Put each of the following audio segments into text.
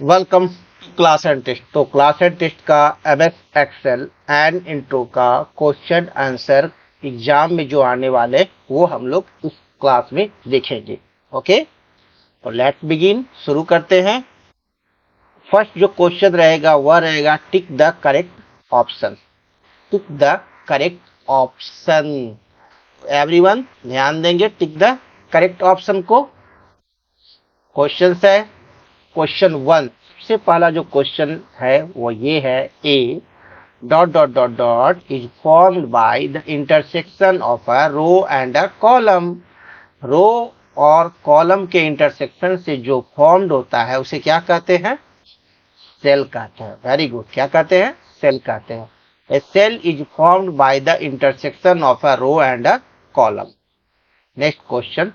Welcome to class and test. तो class and test का MS Excel and intro का question answer exam में जो आने वाले वो हम लोग इस क्लास में देखेंगे। ओके, तो लेट्स बिगिन, शुरू करते हैं। फर्स्ट जो क्वेश्चन रहेगा वह रहेगा tick the correct option. Tick the correct option. Everyone ध्यान देंगे, टिक द करेक्ट ऑप्शन को। क्वेश्चन है क्वेश्चन 1। सबसे पहला जो क्वेश्चन है वो ये है, a dot dot dot dot is formed by the intersection of a row and a column. Row और कॉलम के इंटरसेक्शन से जो फॉर्म्ड होता है उसे क्या कहते हैं? सेल कहते हैं। वेरी गुड, क्या कहते हैं? सेल कहते हैं। A cell is formed by the intersection of a row and a column. Next question,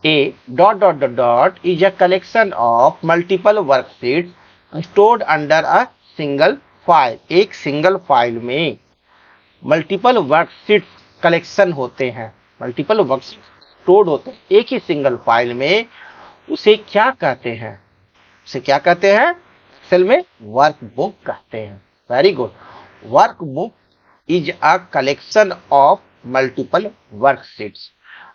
A dot dot dot dot is a collection of multiple worksheets stored under a single file। एक single file में multiple worksheets collection होते हैं, multiple worksheets stored होते हैं एक ही single file में। उसे क्या कहते हैं? उसे क्या कहते हैं? एक्सेल में वर्कबुक कहते हैं। Very good. Workbook is a collection of multiple worksheets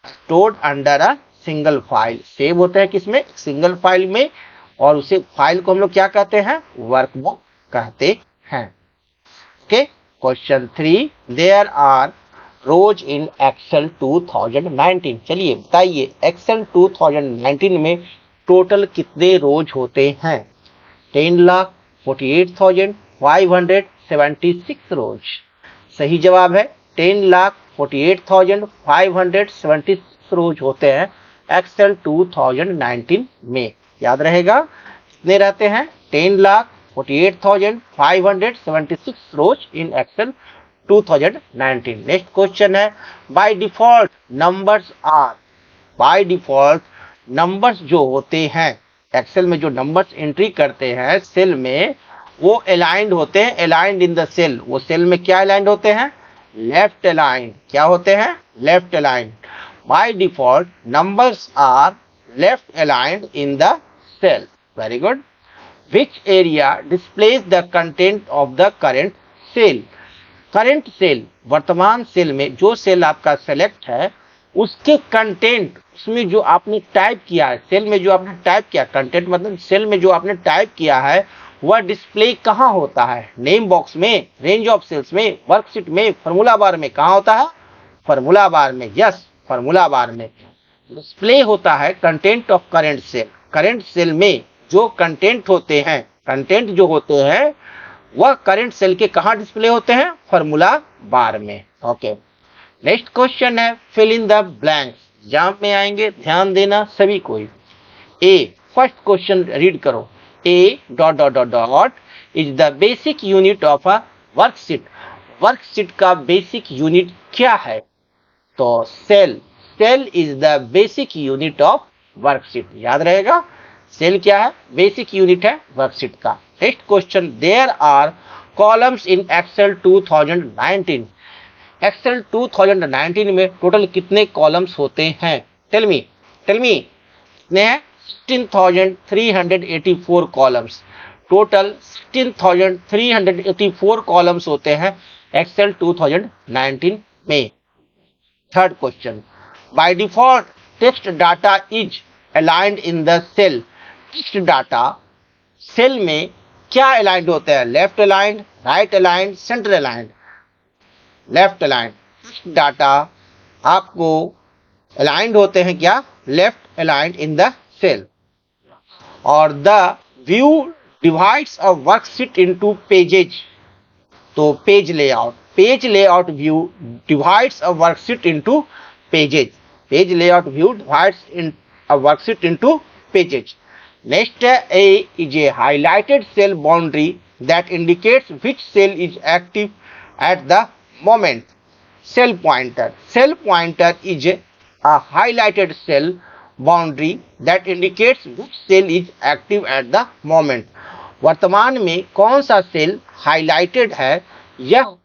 stored under a single file. Save होते हैं किसमें? सिंगल फाइल में, और उसे फाइल को हम लोग क्या कहते हैं? वर्कबुक कहते हैं। Okay, question 3, there are rows in Excel 2019। चलिए बताइए, एक्सेल 2019 में टोटल कितने रोज होते हैं? 10,48,576 रोज। सही जवाब है 10,48,576 रोज होते हैं एक्सेल 2019 में। याद रहेगा कितने रहते हैं? 10,48,576 rows in Excel 2019। Next question है, by default numbers are. By default numbers जो होते हैं एक्सेल में, जो नंबर्स एंट्री करते हैं सेल में, वो अलाइंड होते हैं। अलाइंड इन द सेल, वो सेल में क्या अलाइंड होते हैं? Left aligned. क्या होते हैं? Left aligned. By default numbers are left aligned in the cell. Very good. Which area displays the content of the current cell. Current cell, वर्तमान cell में जो सेल आपका सेलेक्ट है उसके कंटेंट, उसमें जो आपने टाइप किया है, सेल में जो आपने टाइप किया, कंटेंट मतलब सेल में जो आपने टाइप किया है वह डिस्प्ले कहाँ होता है? नेम बॉक्स में, रेंज ऑफ सेल्स में, वर्कशीट में, फॉर्मूला बार में। कहाँ होता है? फॉर्मूला बार में। यस, फॉर्मूला बार में डिस्प्ले होता है content of current cell. Current cell में जो कंटेंट होते हैं, कंटेंट जो होते हैं वह करेंट सेल के कहाँ डिस्प्ले होते हैं? फॉर्मूला बार में। ओके, नेक्स्ट क्वेश्चन है, fill in the blanks. Exam में आएंगे, ध्यान देना सभी कोई। ए, फर्स्ट क्वेश्चन रीड करो। A dot dot dot dot is the basic unit of a worksheet. Worksheet का बेसिक यूनिट क्या है? तो cell. Cell is the basic unit of worksheet. याद रहेगा, सेल क्या है? बेसिक यूनिट है वर्कशीट का। Next question, there are columns in Excel 2019। Excel 2019 में टोटल कितने कॉलम्स होते हैं? टेल मी कितने हैं? 16,384 कॉलम्स। टोटल 16,384 कॉलम्स होते हैं एक्सेल 2019 में। Third question, by default text data is aligned in the cell. Text data cell में क्या अलाइंड होते हैं? Left aligned, right aligned, centre aligned. Left aligned. Text data आपको अलाइंड होते हैं क्या? Left aligned in the cell. और the view divides a worksheet into pages. तो page layout view divides a worksheet into pages. Page layout view divides in a worksheet into pages. Next है, a is a highlighted cell boundary that indicates which cell is active at the moment। cell pointer is a highlighted cell boundary that indicates which cell is active at the moment। वर्तमान में कौन सा cell highlighted है, यह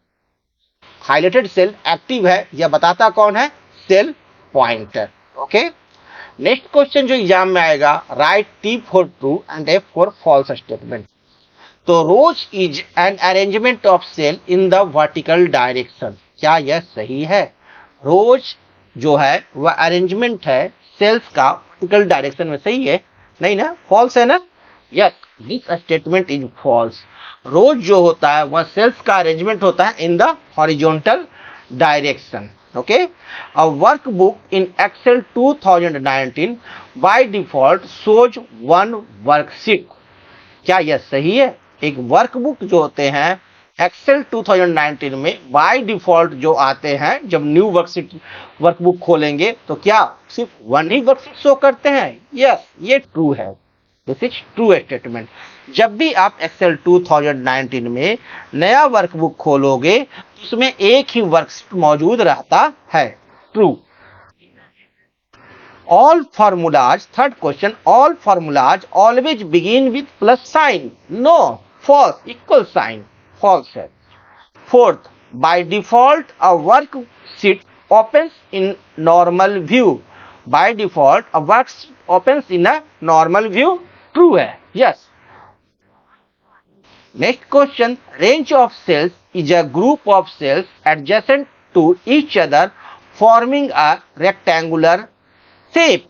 highlighted cell active है, यह बताता कौन है? Cell pointer. Okay, next question जो एग्जाम में आएगा, write T for true and F for false statement. तो rows is an arrangement of cell in the vertical direction, क्या यह सही है? रोज जो है वह अरेंजमेंट है सेल्स का वर्टिकल डायरेक्शन में, सही है? नहीं ना, फॉल्स है ना? Yes, this statement is false. Rows जो होता है वह सेल्स का अरेंजमेंट होता है in the horizontal direction. Okay, a workbook in Excel 2019 by default shows one worksheet, क्या यह सही है? एक वर्कबुक जो होते हैं एक्सेल 2019 में बाय डिफॉल्ट जो आते हैं, जब न्यू वर्कबुक खोलेंगे तो क्या सिर्फ वन ही वर्कशीट शो करते हैं? यस, ये ट्रू है, दिस इज ट्रू स्टेटमेंट। जब भी आप एक्सेल 2019 में नया वर्कबुक खोलोगे उसमें एक ही वर्कशीट मौजूद रहता है, true. All formulas, third question, all formulas always begin with plus sign. No, false, equal sign, false है। Fourth, by default a worksheet opens in normal view. By default a worksheet opens in a normal view, true है, yes। Next question, range of cells is a group of cells adjacent to each other forming a rectangular shape.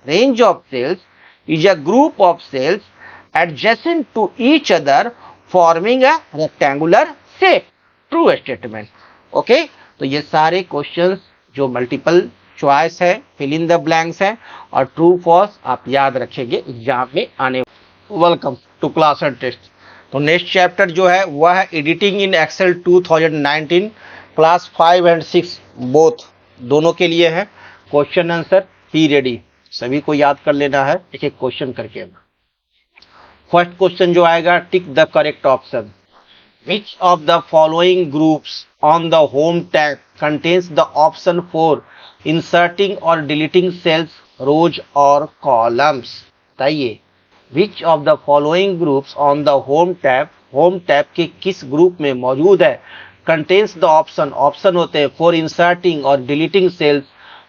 Range of cells is a group of cells adjacent to each other forming a rectangular shape. True statement. Okay, तो ये सारे questions जो multiple choice है, fill in the blanks है और true false आप याद रखेंगे एग्जाम में आने। Welcome to class and test. तो नेक्स्ट चैप्टर जो है वह है editing in Excel 2019, class 5 and 6 both दोनों के लिए है। क्वेश्चन आंसर बी रेडी, सभी को याद कर लेना है एक एक क्वेश्चन करके। फर्स्ट क्वेश्चन जो आएगा, टिक the correct option. Which of the following groups on the home tab contains the option for inserting और डिलीटिंग सेल्स, रोज और कॉलम्स? बताइए, विच of the following groups on the home tab के किस group में मौजूद है कंटेन्स द ऑप्शन, ऑप्शन होते हैं फॉर इंसर्टिंग और डिलीटिंग सेल्स,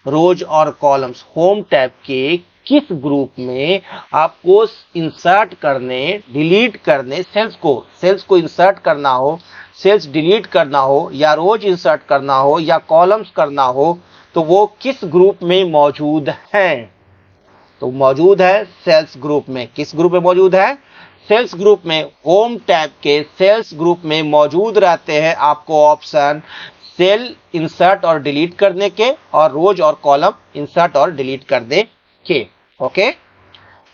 रोज और कॉलम्स। होम टैब के किस ग्रुप में आपको इंसर्ट करने, डिलीट करने, सेल्स को इंसर्ट करना हो, सेल्स डिलीट करना हो, या रोज इंसर्ट करना हो, या कॉलम्स करना हो, तो वो किस ग्रुप में मौजूद हैं? तो मौजूद है सेल्स ग्रुप में। किस ग्रुप में मौजूद है? सेल्स ग्रुप में। होम टैब के सेल्स ग्रुप में मौजूद रहते हैं आपको ऑप्शन सेल इंसर्ट और डिलीट करने के, और रोज और कॉलम इंसर्ट और डिलीट करने के। ओके,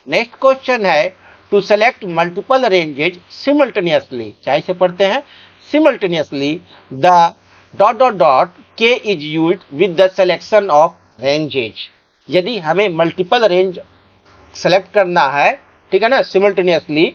नेक्स्ट क्वेश्चन है, to select multiple ranges simultaneously, चाहे से पढ़ते हैं simultaneously, the dot dot dot के is used with the selection of ranges. यदि हमें मल्टीपल रेंज सेलेक्ट करना है, ठीक है ना, सिमल्टेनियसली,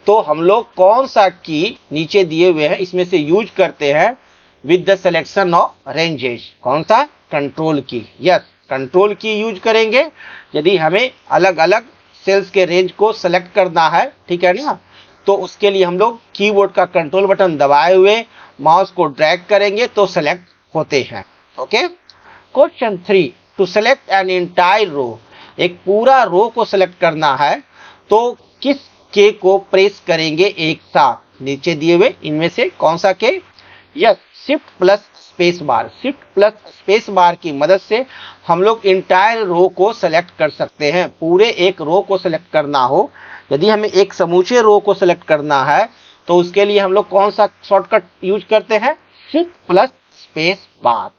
तो हम लोग कौन सा की नीचे दिए हुए हैं इसमें से यूज करते हैं with the selection of ranges? कौन सा? कंट्रोल की। यस, कंट्रोल की यूज करेंगे यदि हमें अलग अलग सेल्स के रेंज को सेलेक्ट करना है, ठीक है ना, तो उसके लिए हम लोग कीबोर्ड का कंट्रोल बटन दबाए हुए माउस को ड्रैग करेंगे तो सेलेक्ट होते हैं। Okay, question 3, to select an entire row, एक पूरा रो को सेलेक्ट करना है तो किस के को प्रेस करेंगे एक साथ? नीचे दिए हुए इनमें से कौन सा के? Yes, shift plus space bar. Shift plus space बार की मदद से हम लोग इंटायर रो को सेलेक्ट कर सकते हैं। पूरे एक रो को सेलेक्ट करना हो, यदि हमें एक समूचे रो को सेलेक्ट करना है तो उसके लिए हम लोग कौन सा शॉर्टकट यूज करते हैं? Shift plus space bar.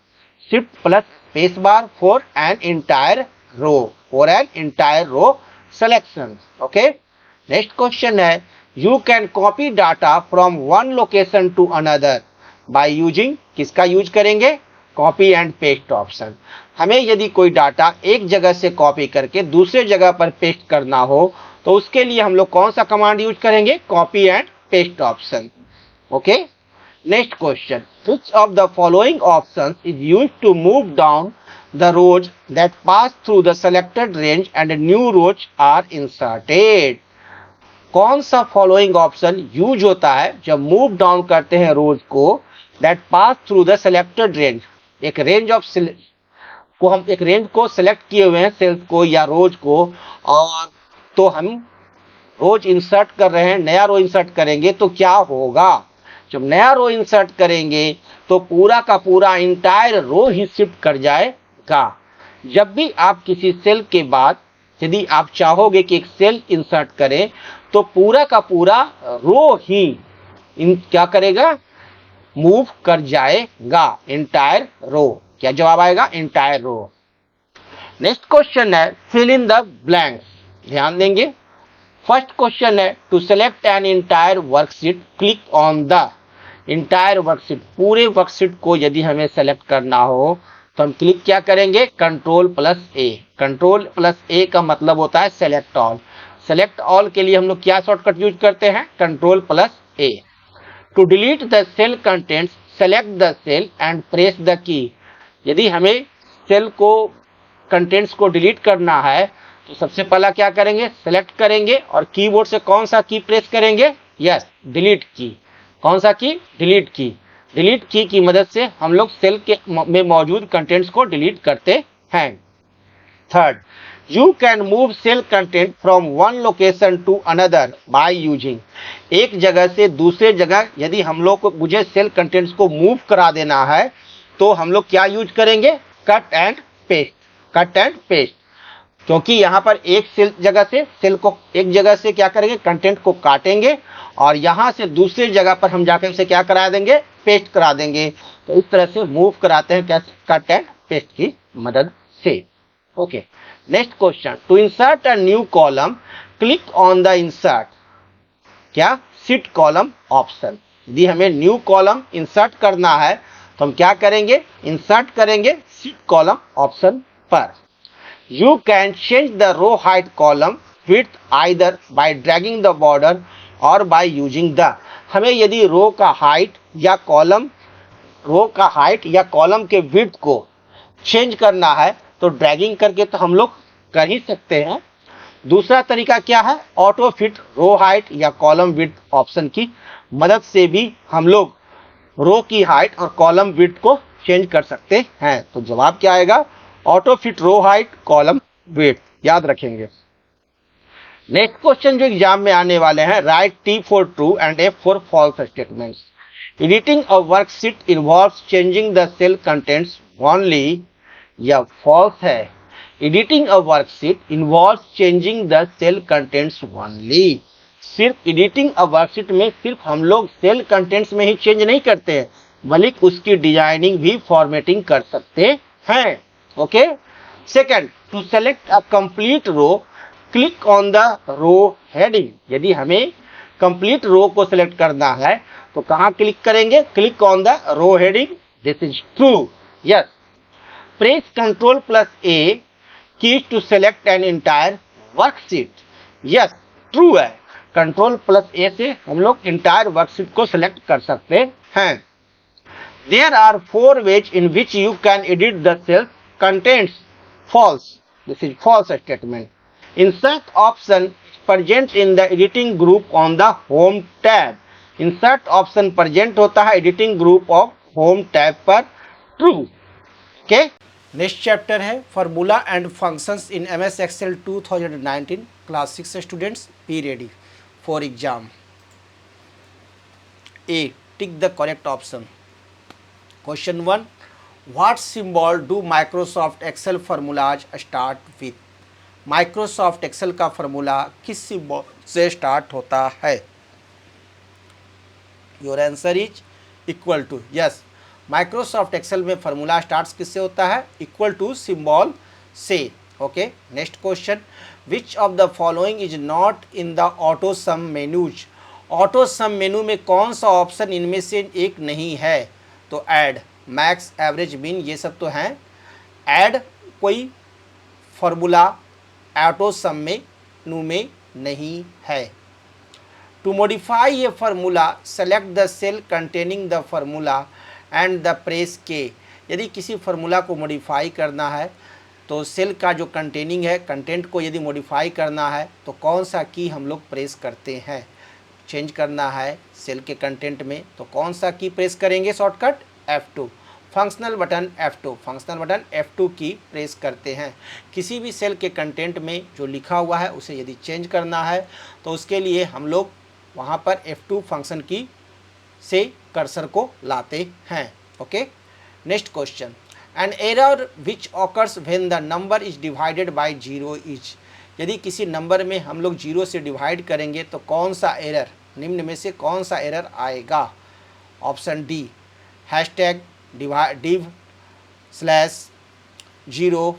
Shift plus space bar for an entire row selection. Okay, next question है, you can copy data from one location to another by using, किसका यूज करेंगे? Copy and paste option. हमें यदि कोई data एक जगह से copy करके दूसरे जगह पर पेस्ट करना हो तो उसके लिए हम लोग कौन सा कमांड यूज करेंगे? Copy and paste option. Okay, next question, which of the following options is used to move down the rows that pass through the selected range and new rows are inserted? कौन सा following option use होता है जब move down करते हैं रोज को, that pass through the selected range, एक range of को हम एक रेंज को सेलेक्ट किए हुए हैं, सेल्स को या रोज को, और तो हम रोज इंसर्ट कर रहे हैं, नया रो इंसर्ट करेंगे तो क्या होगा, जब नया रो इंसर्ट करेंगे तो पूरा का पूरा इंटायर रो ही शिफ्ट कर जाएगा। जब भी आप किसी सेल के बाद यदि आप चाहोगे कि एक सेल इंसर्ट करें तो पूरा का पूरा रो ही क्या करेगा, मूव कर जाएगा, इंटायर रो। क्या जवाब आएगा, इंटायर रो। नेक्स्ट क्वेश्चन है फिल इन द ब्लैंक्स। ध्यान देंगे, फर्स्ट क्वेश्चन है to select an entire worksheet click on the entire worksheet. पूरे वर्कशीट को यदि हमें सेलेक्ट करना हो तो हम क्लिक क्या करेंगे, कंट्रोल प्लस ए। कंट्रोल प्लस ए का मतलब होता है सेलेक्ट ऑल। सेलेक्ट ऑल के लिए हम लोग क्या शॉर्टकट यूज करते हैं, control plus A. To delete the cell contents select the cell and press the key. यदि हमें सेल को कंटेंट्स को डिलीट करना है तो सबसे पहला क्या करेंगे, सेलेक्ट करेंगे और कीबोर्ड से कौन सा की प्रेस करेंगे, यस डिलीट की। कौन सा की, डिलीट की। डिलीट की मदद से हम लोग सेल के में मौजूद कंटेंट्स को डिलीट करते हैं। Third, you can move cell content from one location to another by using. एक जगह से दूसरे जगह यदि हम लोग को मुझे सेल कंटेंट्स को मूव करा देना है तो हम लोग क्या यूज करेंगे, cut and paste. Cut and paste, क्योंकि यहाँ पर एक सेल जगह से सेल को एक जगह से क्या करेंगे, कंटेंट को काटेंगे और यहाँ से दूसरी जगह पर हम जाकर उसे क्या करा देंगे, पेस्ट करा देंगे। तो इस तरह से मूव कराते हैं कैसे, कट एंड पेस्ट की मदद से। Okay, next question, to insert a new column click on the insert क्या शीट कॉलम ऑप्शन। यदि हमें न्यू कॉलम इंसर्ट करना है तो हम क्या करेंगे, इंसर्ट करेंगे शीट कॉलम ऑप्शन पर। You can change the row height column width either by dragging the border or by using the। हमें यदि रो का हाइट या कॉलम के विड्थ को चेंज करना है तो ड्रैगिंग करके तो हम लोग कर ही सकते हैं। दूसरा तरीका क्या है, ऑटो फिट रो हाइट या कॉलम विड्थ ऑप्शन की मदद से भी हम लोग रो की हाइट और कॉलम विड्थ को चेंज कर सकते हैं। तो जवाब क्या आएगा, auto fit row height column width, याद रखेंगे। नेक्स्ट क्वेश्चन जो एग्जाम में आने वाले हैं, write T for true and F for false statements. Editing a worksheet involves changing the cell contents only, या फॉल्स है। Editing a worksheet involves changing the cell contents only. सिर्फ editing a worksheet में सिर्फ हम लोग cell contents में ही change नहीं करते हैं, बल्कि उसकी डिजाइनिंग भी फॉर्मेटिंग कर सकते हैं। Okay, second, to select a complete row click on the row heading. यदि हमें कंप्लीट रो को सिलेक्ट करना है तो कहां क्लिक करेंगे, click on the row heading. This is true, yes. Press control plus A keys to select an entire worksheet, yes true है। Control plus A से हम लोग इंटायर वर्कशीट को सिलेक्ट कर सकते हैं। There are 4 ways in which you can edit the cell contents, false. This is false statement. Insert option present in the editing group on the home tab. Insert option present होता है editing group of home tab पर, true. Okay? Next chapter है formula and functions in MS Excel 2019 class 6 students, be ready for exam. A, tick the correct option. Question 1, what symbol do Microsoft Excel formulas start with? Microsoft Excel का formula किस symbol से start होता है? Your answer is equal to, yes. Microsoft Excel में formula start किससे होता है, equal to symbol से। Okay, next question, which of the following is not in the auto sum menus. Auto sum menu में कौन सा ऑप्शन इनमें से एक नहीं है? तो ऐड, मैक्स, एवरेज, बिन, ये सब तो हैं। ऐड कोई फॉर्मूला ऑटो सम मेनू में नहीं है। To modify a formula select the cell containing the formula and the press के। यदि किसी फार्मूला को मॉडिफाई करना है तो सेल का जो कंटेनिंग है, कंटेंट को यदि मॉडिफाई करना है तो कौन सा की हम लोग प्रेस करते हैं? चेंज करना है सेल के कंटेंट में तो कौन सा की प्रेस करेंगे? Shortcut F2। Functional button F2, functional button F2 की प्रेस करते हैं। किसी भी सेल के कंटेंट में जो लिखा हुआ है उसे यदि चेंज करना है तो उसके लिए हम लोग वहाँ पर F2 फंक्शन की से कर्सर को लाते हैं। Okay, next question, an error which occurs when the number is divided by zero is. यदि किसी नंबर में हम लोग जीरो से डिवाइड करेंगे तो कौन सा एरर, निम्न में से कौन सा एरर आएगा? Option D, hashtag div slash zero.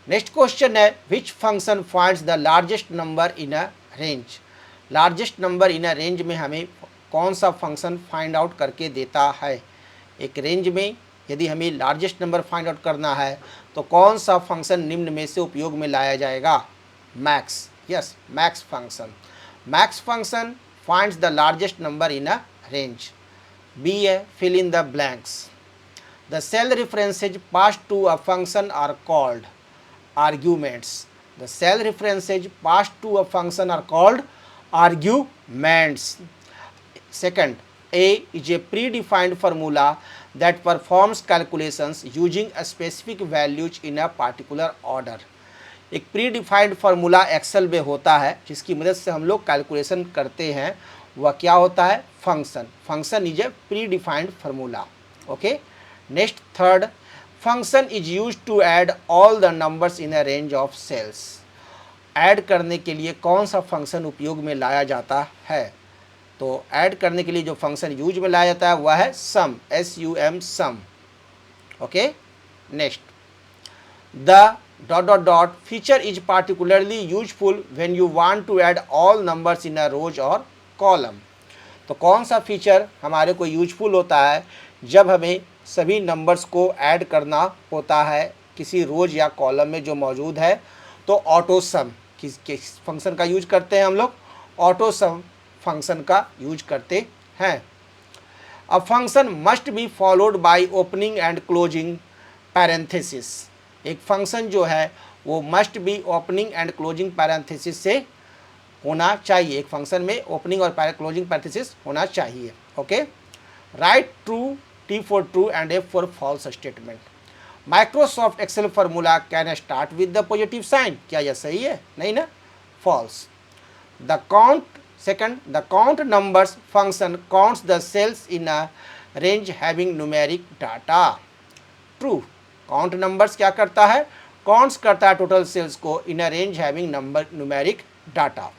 Next question है which function finds the largest number in a range. Largest number in a range में हमें कौन सा फंक्शन फाइंड आउट करके देता है? एक रेंज में यदि हमें लार्जेस्ट नंबर फाइंड आउट करना है तो कौन सा फंक्शन निम्न में से उपयोग में लाया जाएगा? Max, yes, max function. Max function finds the largest number in a range. B है fill in the blanks. The cell references passed to a function are called arguments. The cell references passed to a function are called arguments. Second, A is a predefined formula that performs calculations using a specific values in a particular order. एक pre defined formula Excel में होता है जिसकी मदद से हम लोग calculation करते हैं, वह क्या होता है? Function. Function is a predefined formula. Okay, next third, function is use to add all the numbers in a range of cells. Add करने के लिए कौन सा फंक्शन उपयोग में लाया जाता है? तो ऐड करने के लिए जो फंक्शन यूज में लाया जाता है वह है sum, SUM, sum. Okay, next, the ... feature is particularly useful when you want to add all numbers in a rows or column. तो कौन सा फीचर हमारे को यूजफुल होता है जब हमें सभी नंबर्स को ऐड करना होता है किसी रोज या कॉलम में जो मौजूद है? तो ऑटो सम किस फंक्शन का यूज करते हैं हम लोग? ऑटो सम फंक्शन का यूज करते हैं। A function must be followed by opening and closing parenthesis. एक फंक्शन जो है वो must be opening and closing parenthesis से होना चाहिए। एक फंक्शन में ओपनिंग और क्लोजिंग पैरेंथेसिस होना चाहिए। Okay, write true, T for true and F for false statement. Microsoft Excel formula can start with the positive sign. क्या यह सही है? नहीं ना, false. The count, second, the count numbers function counts the cells in a range having numeric data. True, count numbers क्या करता है? Counts करता है टोटल सेल्स को in a range having number numeric data.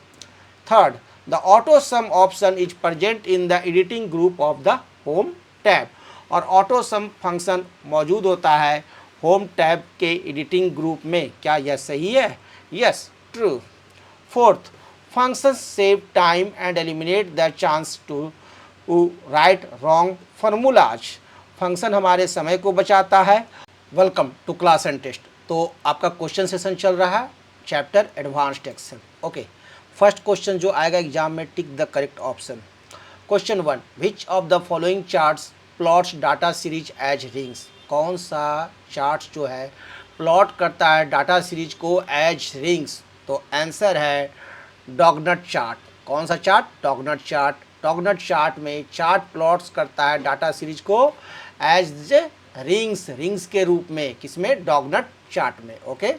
Third, the auto some option is present in the editing group of the home tab. और auto sum function मौजूद होता है होम टैब के एडिटिंग ग्रुप में। क्या यह सही है? Yes, true. Fourth, function save time and eliminate the chance to write wrong formulas. Function हमारे समय को बचाता है। Welcome to class and test. तो आपका क्वेश्चन सेशन चल रहा है chapter advanced Excel. Okay, first question जो आएगा एग्जाम में, टिक the correct option. Question 1, which of the following charts plots data series as rings. कौन सा चार्ट जो है प्लॉट करता है डाटा सीरीज को एज रिंग्स? तो आंसर है डॉगनट चार्ट। कौन सा chart? Doughnut chart. Doughnut chart में चार्ट प्लॉट्स करता है डाटा सीरीज को एज रिंग्स, रिंग्स के रूप में। किसमें? डॉगनट चार्ट में। ओके,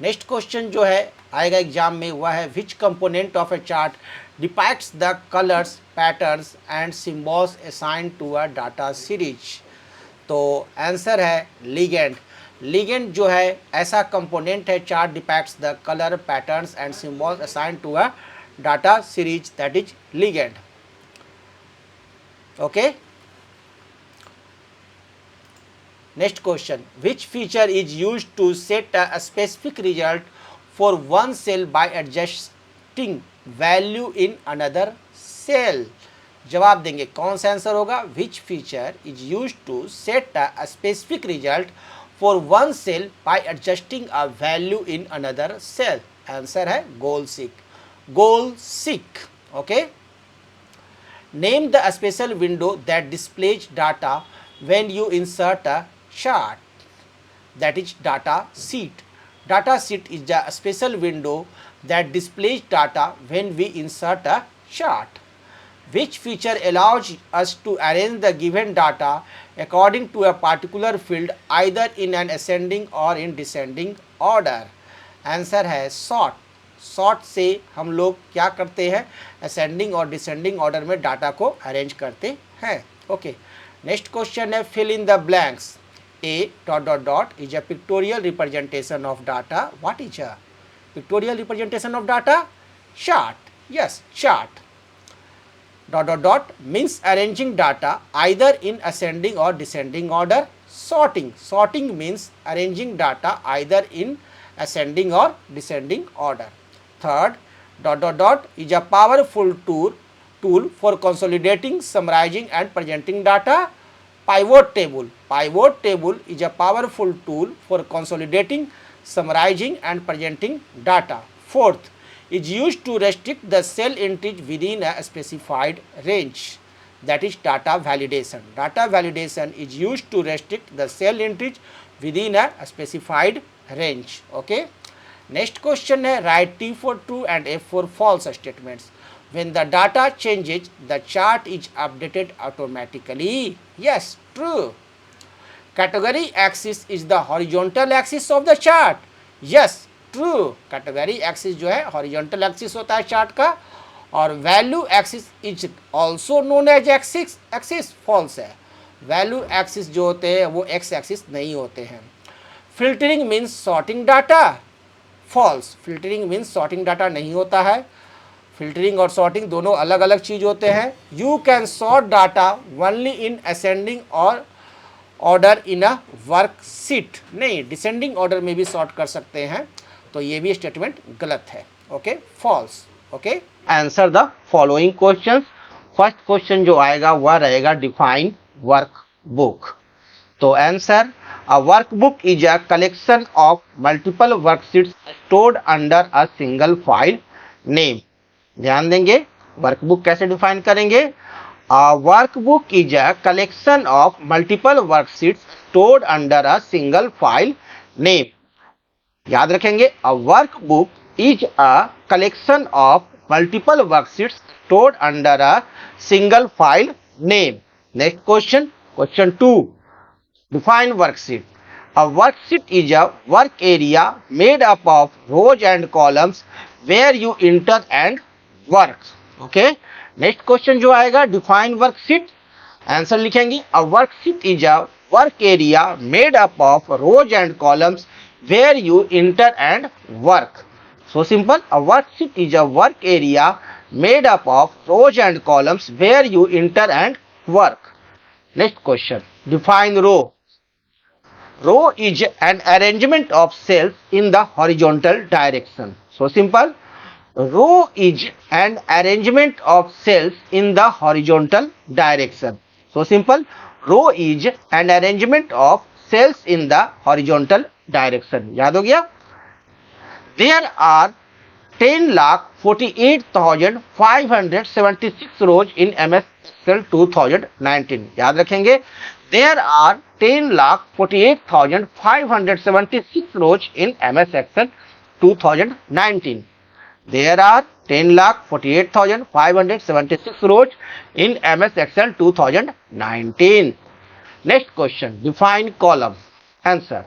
नेक्स्ट क्वेश्चन जो है आएगा एग्जाम में वह है विच component of a chart depicts the colours, patterns and symbols assigned to a data series. तो आंसर है लिगेंड। लिगेंड जो है ऐसा कंपोनेंट है chart depicts the colour, patterns and symbols assigned to a data series, that is legend. Okay, next question, which feature is used to set a specific result for one cell by adjusting value in another cell? जवाब देंगे कौन सा answer होगा? which feature is used to set a specific result for one cell by adjusting a value in another cell? Answer है goal seek, goal seek। okay, name the special window that displays data when you insert a chart, that is data sheet. Data sheet is a special window that displays data when we insert a chart. which feature allows us to arrange the given data according to a particular field either in an ascending or in descending order. Answer है sort. Sort से हम लोग क्या करते हैं, ascending और descending order में data को अरेंज करते हैं. ओके, नेक्स्ट क्वेश्चन है fill in the blanks. A dot dot dot is a pictorial representation of data. What is a pictorial representation of data? Chart. Yes, chart. Dot dot dot means arranging data either in ascending or descending order. Sorting. Sorting means arranging data either in ascending or descending order. Third, dot dot dot is a powerful tool for consolidating, summarizing and presenting data. Pivot table. Pivot table is a powerful tool for consolidating, summarizing and presenting data. Fourth, is used to restrict the cell entries within a specified range. That is data validation. Data validation is used to restrict the cell entries within a specified range. Okay. Next question है write T for true and F for false statements. When the data changes, the chart is updated automatically. Yes, true. Category axis is the horizontal axis of the chart. Yes, true. Category axis जो है horizontal axis होता है chart का, और value axis is also known as axis false है. Value axis जो होते हैं वो एक्स एक्सिस नहीं होते हैं. Filtering means sorting data. False. Filtering means sorting data नहीं होता है. फिल्टरिंग और सॉर्टिंग दोनों अलग अलग चीज होते हैं. You can sort data only in ascending और ऑर्डर इन अ वर्कशीट. नहीं, डिसेंडिंग ऑर्डर में भी सॉर्ट कर सकते हैं, तो ये भी स्टेटमेंट गलत है. Okay, false. Okay, answer the following questions. First question जो आएगा वह रहेगा डिफाइन वर्क बुक. तो answer, a workbook is a collection of multiple worksheets stored under a single file name. ध्यान देंगे, वर्क बुक कैसे डिफाइन करेंगे. A workbook is a collection of multiple worksheets stored under a single file name. याद रखेंगे, a workbook is a collection of multiple worksheets stored under a single file name. Next question, question 2, define worksheet. A worksheet is a work area made up of rows and columns where you enter and work. Okay, next question जो आएगा define worksheet. Answer लिखेंगे, a worksheet is a work area made up of rows and columns where you enter and work. So simple. A worksheet is a work area made up of rows and columns where you enter and work. Next question. Define row. Row is an arrangement of cells in the horizontal direction. So simple. Row is an arrangement of cells in the horizontal direction. So simple. Row is an arrangement of cells in the horizontal direction. याद हो गया. There are 10,48,576 rows in MS Excel 2019. याद रखेंगे, there are 10,48,576 rows in MS Excel 2019. There are 10,48,576 rows in MS Excel 2019. Next question. Define column. Answer.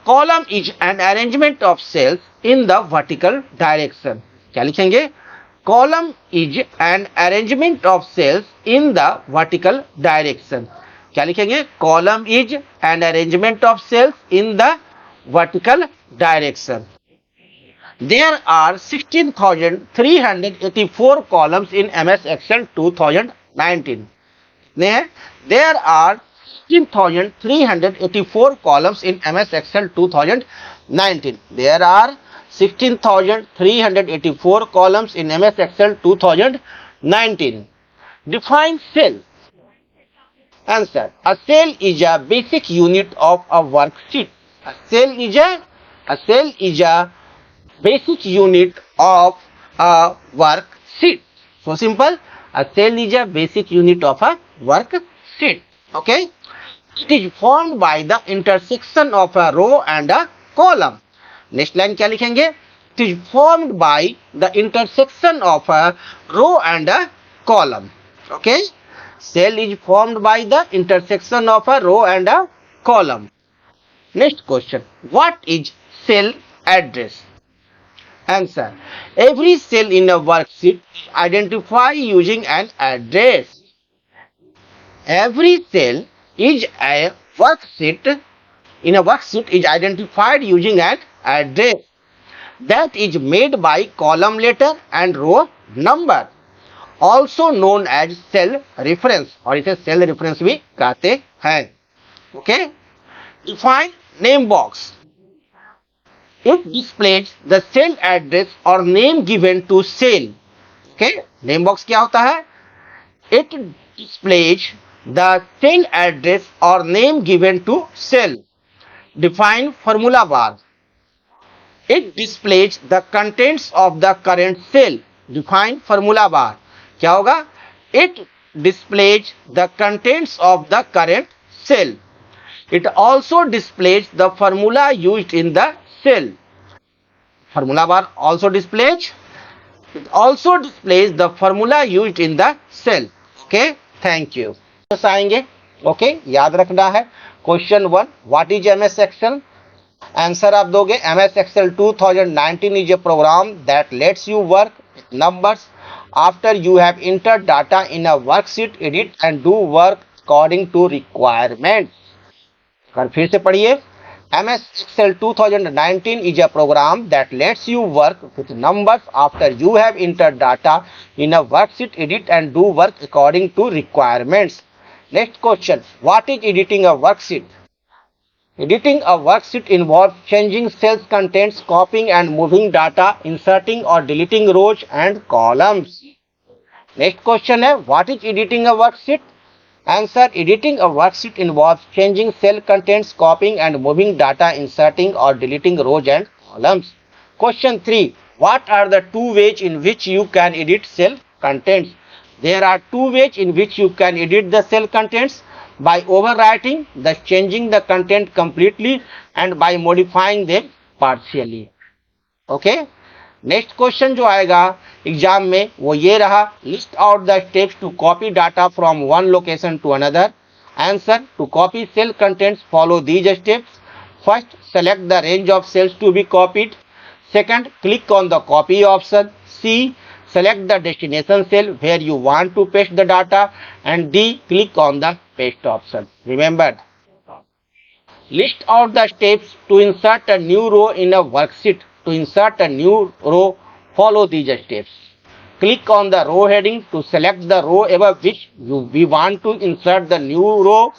Column is an arrangement of cells in the vertical direction. क्या लिखेंगे? Column is an arrangement of cells in the vertical direction. क्या लिखेंगे? Column is an arrangement of cells in the vertical direction. There are 16,384 columns in MS Excel 2019. There are 16,384 columns in MS Excel 2019. There are 16,384 columns in MS Excel 2019. Define cell. Answer. A cell is a basic unit of a worksheet. A cell is a basic unit of a worksheet. So simple. A cell is a basic unit of a worksheet. Okay. It is formed by the intersection of a row and a column. Next line क्या लिखेंगे? It is formed by the intersection of a row and a column. Okay, cell is formed by the intersection of a row and a column. Next question, what is cell address? Answer, every cell in a worksheet is identified using an address. Every cell is a worksheet in a worksheet is identified using an address that is made by column letter and row number, also known as cell reference, और इसे cell reference भी कहते हैं. Okay, define name box. It displays the cell address or name given to cell. Okay, name box क्या होता है? It displays the cell address or name given to cell. Define formula bar. It displays the contents of the current cell. Define formula bar. क्या होगा? It displays the contents of the current cell. It also displays the formula used in the cell. Formula bar also displays. It also displays the formula used in the cell. Okay, thank you. आएंगे. Okay, याद रखना है. Question 1. What is MS Excel? Answer आप दोगे. MS Excel 2019 is a program that lets you work with numbers after you have entered data in a worksheet, edit and do work according to requirements. फिर से पढ़िए. MS Excel 2019 is a program that lets you work with numbers after you have entered data in a worksheet, edit and do work according to requirements. Next question. What is editing a worksheet? Editing a worksheet involves changing cells contents, copying and moving data, inserting or deleting rows and columns. Next question है, what is editing a worksheet? Answer, editing a worksheet involves changing cell contents, copying and moving data, inserting or deleting rows and columns. Question 3. What are the two ways in which you can edit cell contents? There are two ways in which you can edit the cell contents: by overwriting, thus changing the content completely, and by modifying them partially. Okay? Next question जो आएगा exam में वो ये रहा, list out the steps to copy data from one location to another. Answer, to copy cell contents follow these steps. First, select the range of cells to be copied. Second, click on the copy option. See, select the destination cell where you want to paste the data, and D, click on the paste option. Remember, list out the steps to insert a new row in a worksheet. To insert a new row, follow these steps. Click on the row heading to select the row above which we want to insert the new row.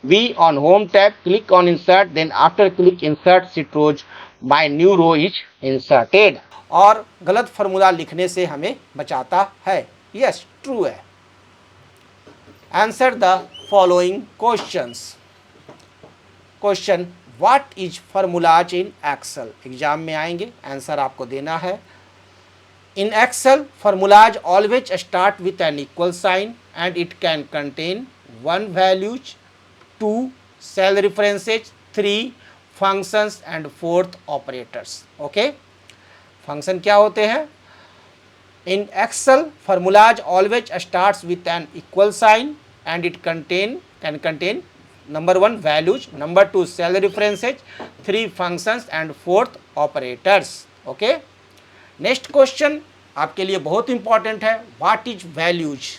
V on home tab, click on insert, then after click insert sheet rows, my new row is inserted. और गलत formula लिखने से हमें बचाता है. Yes, true है. Answer the following questions. Question, what is formulas in Excel? Exam में आएंगे, आंसर आपको देना है. In Excel, formulas always start with an equal sign and it can contain 1 values, 2 cell references, 3 functions and 4th operators. Okay, function क्या होते हैं? In Excel, formulas always starts with an equal sign and it can contain number 1 values, number 2 cell references, 3 functions and 4th operators. Okay, next question आपके लिए बहुत important है. What is values?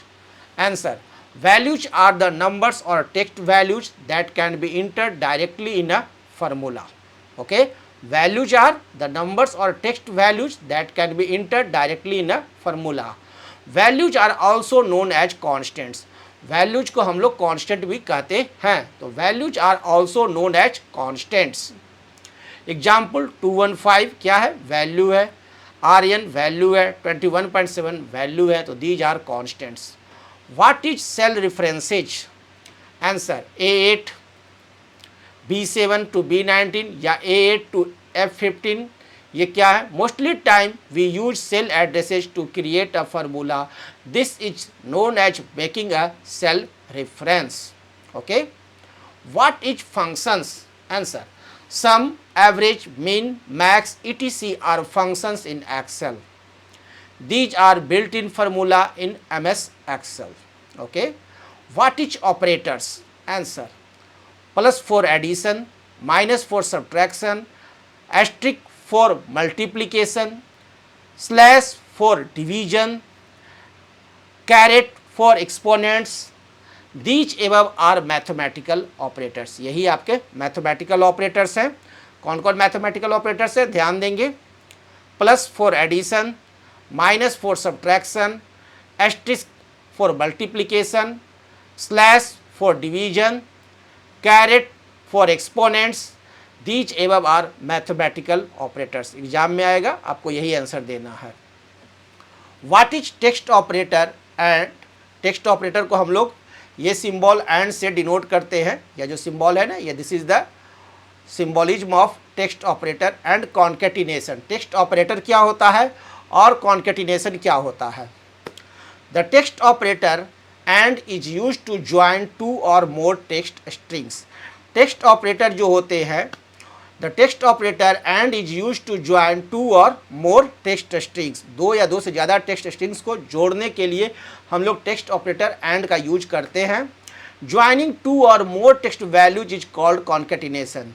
Answer, values are the numbers और text values that can be entered directly in a formula. Okay, values are the numbers or text values that can be entered directly in a formula. Values are also known as constants. Values को हम लोग constant भी कहते हैं. तो values are also known as constants. Example 215 क्या है? Value है. RN value है. 21.7 value है. तो these are constants. What is cell references? Answer, A8 B7 to B19 या A8 to F15. ये क्या है? Mostly time we use cell addresses to create a formula. This is known as making a cell reference. Okay, what is functions? Answer, sum, average, mean, max, etc are functions in Excel. These are built in formula in MS Excel. Okay. What is operators? Answer. Plus for addition, minus for subtraction, asterisk for multiplication, slash for division, caret for exponents. These above are mathematical operators. यही आपके mathematical operators हैं. कौन कौन mathematical operators है, ध्यान देंगे. Plus for addition, minus for subtraction, asterisk for multiplication, slash for division, caret for exponents. These above are mathematical operators. Exam में आएगा, आपको यही आंसर देना है. What is text operator? And text operator को हम लोग ये सिंबल एंड से डिनोट करते हैं. यह जो सिंबल है ना, ये this is the symbolism of text operator and concatenation. Text operator क्या होता है और कॉन्केटिनेशन क्या होता है? The text operator and is use to join two or more text strings. Text operator जो होते हैं, the text operator and is use to join two or more text strings. दो या दो से ज़्यादा टेक्स्ट स्ट्रिंग्स को जोड़ने के लिए हम लोग टेक्स्ट ऑपरेटर एंड का यूज करते हैं. Joining two or more text values is called concatenation.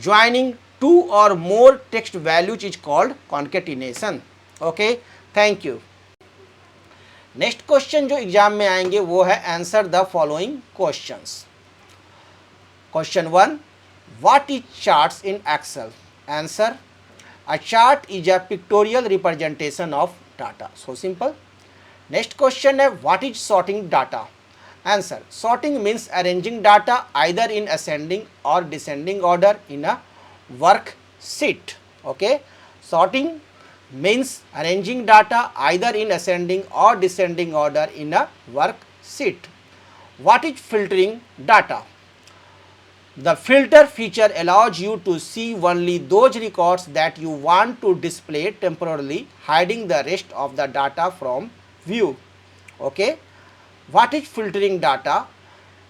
Joining two or more text values is called concatenation. Okay, thank you. Next question जो एग्जाम में आएंगे वो है answer the following questions. Question 1. What is charts in Excel? Answer. A chart is a pictorial representation of data. So simple. Next question है what is sorting data? Answer. Sorting means arranging data either in ascending or descending order in a worksheet. Okay. Sorting means arranging data either in ascending or descending order in a worksheet. What is filtering data? The filter feature allows you to see only those records that you want to display temporarily, hiding the rest of the data from view. Okay. What is filtering data?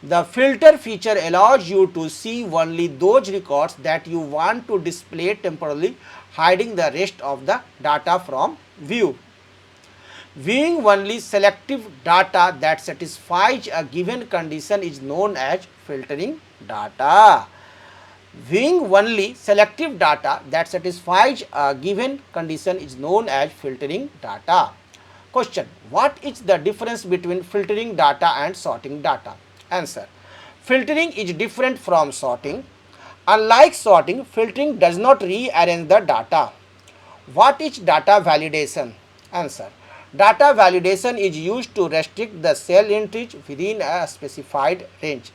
The filter feature allows you to see only those records that you want to display temporarily, hiding the rest of the data from view. Viewing only selective data that satisfies a given condition is known as filtering data. Viewing only selective data that satisfies a given condition is known as filtering data. Question. What is the difference between filtering data and sorting data? Answer. Filtering is different from sorting. Unlike sorting, filtering does not rearrange the data. What is data validation? Answer. Data validation is used to restrict the cell entries within a specified range.